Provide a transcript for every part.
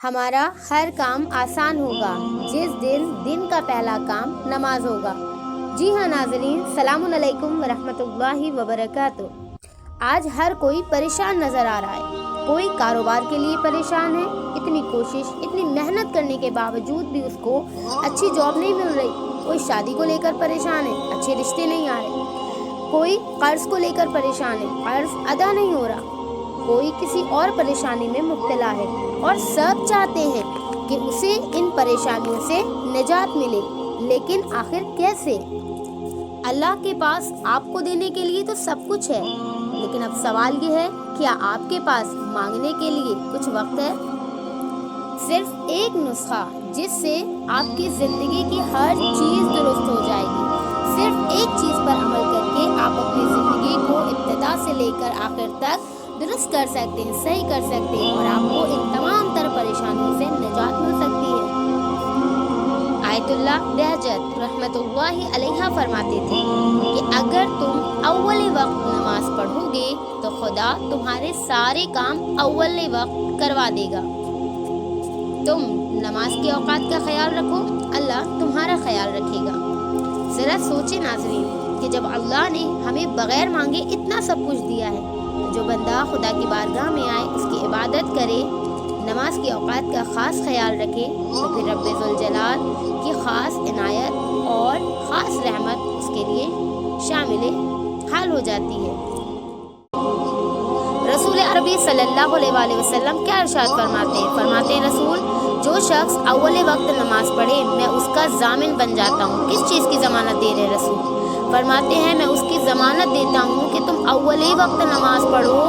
ہمارا ہر کام آسان ہوگا جس دن کا پہلا کام نماز ہوگا۔ جی ہاں ناظرین، السلام علیکم ورحمۃ اللہ وبرکاتہ۔ آج ہر کوئی پریشان نظر آ رہا ہے۔ کوئی کاروبار کے لیے پریشان ہے، اتنی کوشش اتنی محنت کرنے کے باوجود بھی اس کو اچھی جاب نہیں مل رہی۔ کوئی شادی کو لے کر پریشان ہے، اچھے رشتے نہیں آ رہے۔ کوئی قرض کو لے کر پریشان ہے، قرض ادا نہیں ہو رہا۔ کوئی کسی اور پریشانی میں مبتلا ہے اور سب چاہتے ہیں کہ اسے ان پریشانیوں سے نجات ملے، لیکن آخر کیسے؟ اللہ کے پاس آپ کو دینے کے لیے تو سب کچھ ہے، لیکن اب سوال یہ ہے، کیا آپ کے پاس مانگنے کے لیے کچھ وقت ہے؟ صرف ایک نسخہ جس سے آپ کی زندگی کی ہر چیز درست ہو جائے گی۔ صرف ایک چیز پر عمل کر کے آپ اپنی زندگی کو ابتدا سے لے کر آخر تک درست کر سکتے ہیں، صحیح کر سکتے ہیں، اور آپ کو ان تمام تر پریشانیوں سے نجات مل سکتی ہے۔ آیت اللہ بہجت رحمت اللہ علیہ فرماتے تھے کہ اگر تم اول وقت نماز پڑھو گے تو خدا تمہارے سارے کام اول وقت کروا دے گا۔ تم نماز کے اوقات کا خیال رکھو، اللہ تمہارا خیال رکھے گا۔ ذرا سوچیں ناظرین کہ جب اللہ نے ہمیں بغیر مانگے اتنا سب کچھ دیا ہے، جو بندہ خدا کی بارگاہ میں آئے، اس کی عبادت کرے، نماز کے اوقات کا خاص خیال رکھے، تو پھر رب ذوالجلال کی خاص عنایت اور خاص رحمت اس کے لیے شامل حال ہو جاتی ہے۔ رسول عربی صلی اللہ علیہ وآلہ وسلم کیا ارشاد فرماتے ہیں رسول، جو شخص اول وقت نماز پڑھے میں اس کا ضامن بن جاتا ہوں۔ کس چیز کی ضمانت دے رہے رسول؟ فرماتے ہیں میں اس کی ضمانت دیتا ہوں کہ تم اول وقت نماز پڑھو،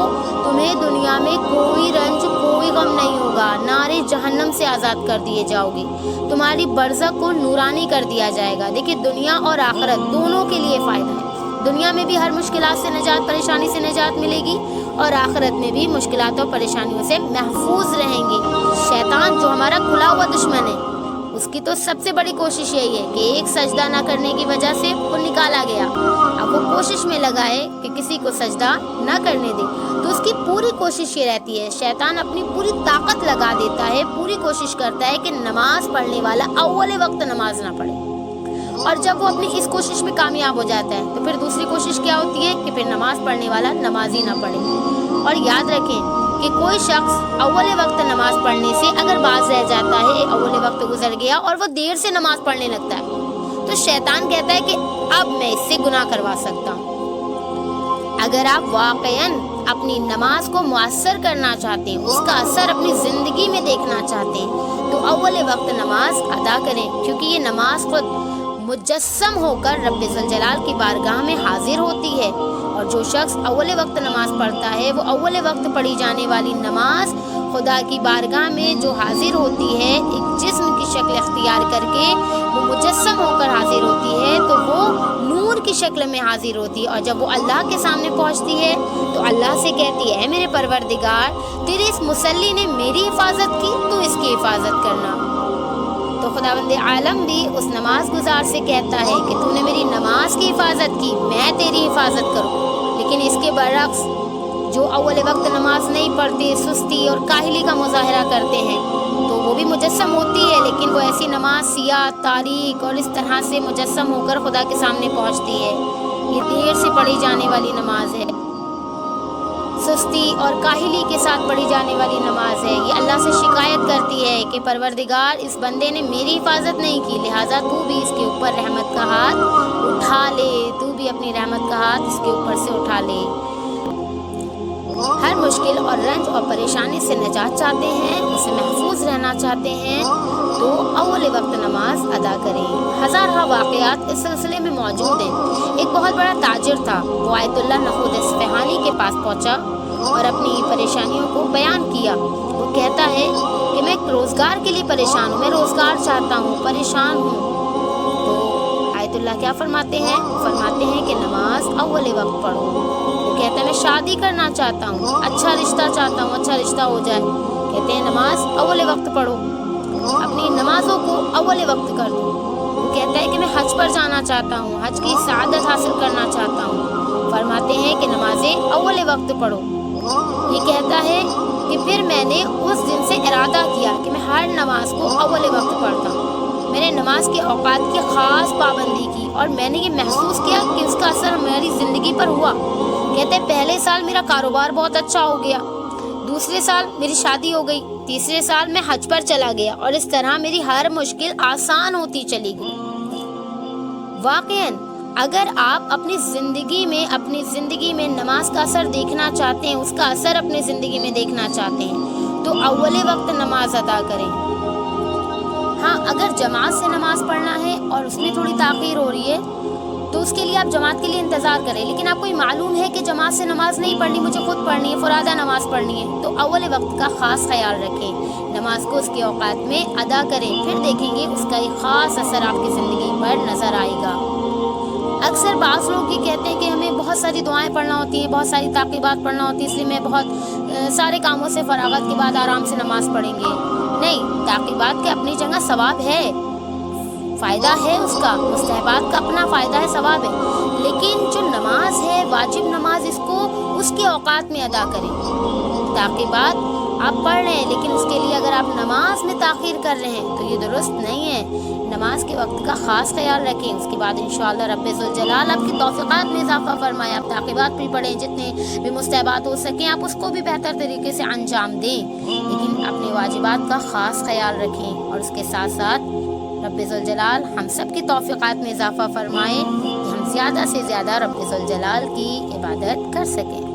تمہیں دنیا میں کوئی رنج کوئی غم نہیں ہوگا، نارے جہنم سے آزاد کر دیے جاؤ گے، تمہاری برزخ کو نورانی کر دیا جائے گا۔ دیکھیں، دنیا اور آخرت دونوں کے لیے فائدہ ہے۔ دنیا میں بھی ہر مشکلات سے نجات، پریشانی سے نجات ملے گی، اور آخرت میں بھی مشکلات اور پریشانیوں سے محفوظ رہیں گے۔ شیطان جو ہمارا کھلا ہوا دشمن ہے، اس کی تو سب سے بڑی کوشش یہی ہے کہ ایک سجدہ نہ کرنے کی وجہ سے وہ نکالا گیا، اب وہ کوشش میں لگا ہے کہ کسی کو سجدہ نہ کرنے دے، تو اس کی پوری کوشش یہ رہتی ہے، شیطان اپنی پوری طاقت لگا دیتا ہے، پوری کوشش کرتا ہے کہ نماز پڑھنے والا اول وقت نماز نہ پڑھے، اور جب وہ اپنی اس کوشش میں کامیاب ہو جاتا ہے تو پھر دوسری کوشش کیا ہوتی ہے کہ پھر نماز پڑھنے والا نماز ہی نہ پڑھے۔ اور یاد رکھیں کہ کوئی شخص اول وقت نماز پڑھنے سے اگر باز رہ جاتا ہے، اول وقت گزر گیا اور وہ دیر سے نماز پڑھنے لگتا ہے، تو شیطان کہتا ہے کہ اب میں اس سے گناہ کروا سکتا ہوں۔ اگر آپ واقعاً اپنی نماز کو مؤثر کرنا چاہتے ہیں، اس کا اثر اپنی زندگی میں دیکھنا چاہتے ہیں، تو اول وقت نماز ادا کریں، کیونکہ یہ نماز خود مجسم ہو کر رب ذوالجلال کی بارگاہ میں حاضر ہوتی ہے، اور جو شخص اول وقت نماز پڑھتا ہے، وہ اول وقت پڑھی جانے والی نماز خدا کی بارگاہ میں جو حاضر ہوتی ہے، ایک جسم کی شکل اختیار کر کے وہ مجسم ہو کر حاضر ہوتی ہے، تو وہ نور کی شکل میں حاضر ہوتی ہے، اور جب وہ اللہ کے سامنے پہنچتی ہے تو اللہ سے کہتی ہے، اے میرے پروردگار، تیرے اس مصلی نے میری حفاظت کی، تو اس کی حفاظت کرنا۔ تو خداوند عالم بھی اس نماز گزار سے کہتا ہے کہ تو نے میری نماز کی حفاظت کی، میں تیری حفاظت کروں۔ لیکن اس کے برعکس جو اول وقت نماز نہیں پڑھتے، سستی اور کاہلی کا مظاہرہ کرتے ہیں، تو وہ بھی مجسم ہوتی ہے، لیکن وہ ایسی نماز سیاہ، تاریک اور اس طرح سے مجسم ہو کر خدا کے سامنے پہنچتی ہے۔ یہ دیر سے پڑھی جانے والی نماز ہے، سستی اور کاہلی کے ساتھ پڑھی جانے والی نماز ہے۔ یہ اللہ سے شکایت کرتی ہے کہ پروردگار، اس بندے نے میری حفاظت نہیں کی، لہٰذا تو بھی اس کے اوپر رحمت کا ہاتھ اٹھا لے، تو بھی اپنی رحمت کا ہاتھ اس کے اوپر سے اٹھا لے۔ ہر مشکل اور رنج اور پریشانی سے نجات چاہتے ہیں، اسے محفوظ رہنا چاہتے ہیں، تو اول وقت نماز ادا کریں۔ ہزارہ واقعات اس سلسلے میں موجود ہیں۔ ایک بہت بڑا تاجر تھا، وہ آیت اللہ نخود اصفہانی کے پاس پہنچا اور اپنی پریشانیوں کو بیان کیا۔ وہ کہتا ہے کہ میں روزگار کے لیے پریشان ہوں، میں روزگار چاہتا ہوں، پریشان ہوں۔ تو آیت اللہ کیا فرماتے ہیں کہ نماز اول وقت پڑھو۔ وہ کہتا ہے میں شادی کرنا چاہتا ہوں، اچھا رشتہ چاہتا ہوں، اچھا رشتہ ہو جائے۔ کہتے ہیں نماز اول وقت پڑھو، اپنی نمازوں کو اول وقت کر دو۔ وہ کہتا ہے کہ میں حج پر جانا چاہتا ہوں، حج کی سعادت حاصل کرنا چاہتا ہوں۔ فرماتے ہیں کہ نمازیں اول وقت پڑھو۔ یہ کہتا ہے کہ پھر میں نے اس دن سے ارادہ کیا کہ میں ہر نماز کو اول وقت پڑھتا ہوں۔ میں نے نماز کے اوقات کی خاص پابندی کی اور میں نے یہ محسوس کیا کہ اس کا اثر میری زندگی پر ہوا۔ کہتے ہیں پہلے سال میرا کاروبار بہت اچھا ہو گیا، دوسرے سال میری شادی ہو گئی، تیسرے سال میں حج پر چلا گیا اور اس طرح میری ہر مشکل آسان ہوتی چلی گئی۔ واقعاً اگر آپ اپنی زندگی میں نماز کا اثر دیکھنا چاہتے ہیں، اس کا اثر اپنی زندگی میں دیکھنا چاہتے ہیں تو اول وقت نماز ادا کریں۔ ہاں، اگر جماعت سے نماز پڑھنا ہے اور اس میں تھوڑی تاخیر ہو رہی ہے تو اس کے لیے آپ جماعت کے لیے انتظار کریں، لیکن آپ کو یہ معلوم ہے کہ جماعت سے نماز نہیں پڑھنی، مجھے خود پڑھنی ہے، فرادہ نماز پڑھنی ہے، تو اول وقت کا خاص خیال رکھیں، نماز کو اس کے اوقات میں ادا کریں، پھر دیکھیں گے اس کا ایک خاص اثر آپ کی زندگی پر نظر آئے گا۔ اکثر بعض لوگ یہ کہتے ہیں کہ ہمیں بہت ساری دعائیں پڑھنا ہوتی ہیں، بہت ساری تعقیبات پڑھنا ہوتی ہیں، اس لیے میں بہت سارے کاموں سے فراغت کے بعد آرام سے نماز پڑھیں گے۔ نہیں، تعقیبات کے اپنی جگہ ثواب ہے، فائدہ ہے، اس کا مستحبات کا اپنا فائدہ ہے، ثواب ہے، لیکن جو نماز ہے واجب نماز، اس کو اس کے اوقات میں ادا کریں۔ تعقیبات آپ پڑھ رہے ہیں لیکن اس کے لیے اگر آپ نماز میں تاخیر کر رہے ہیں تو یہ درست نہیں ہے۔ نماز کے وقت کا خاص خیال رکھیں، اس کے بعد انشاءاللہ رب ذوالجلال آپ کی توفیقات میں اضافہ فرمائے، آپ تعقیبات بھی پڑھیں، جتنے بھی مستحبات ہو سکیں آپ اس کو بھی بہتر طریقے سے انجام دیں، لیکن اپنے واجبات کا خاص خیال رکھیں، اور اس کے ساتھ ساتھ رب ذوالجلال ہم سب کی توفیقات میں اضافہ فرمائیں کہ ہم زیادہ سے زیادہ رب ذوالجلال کی عبادت کر سکیں۔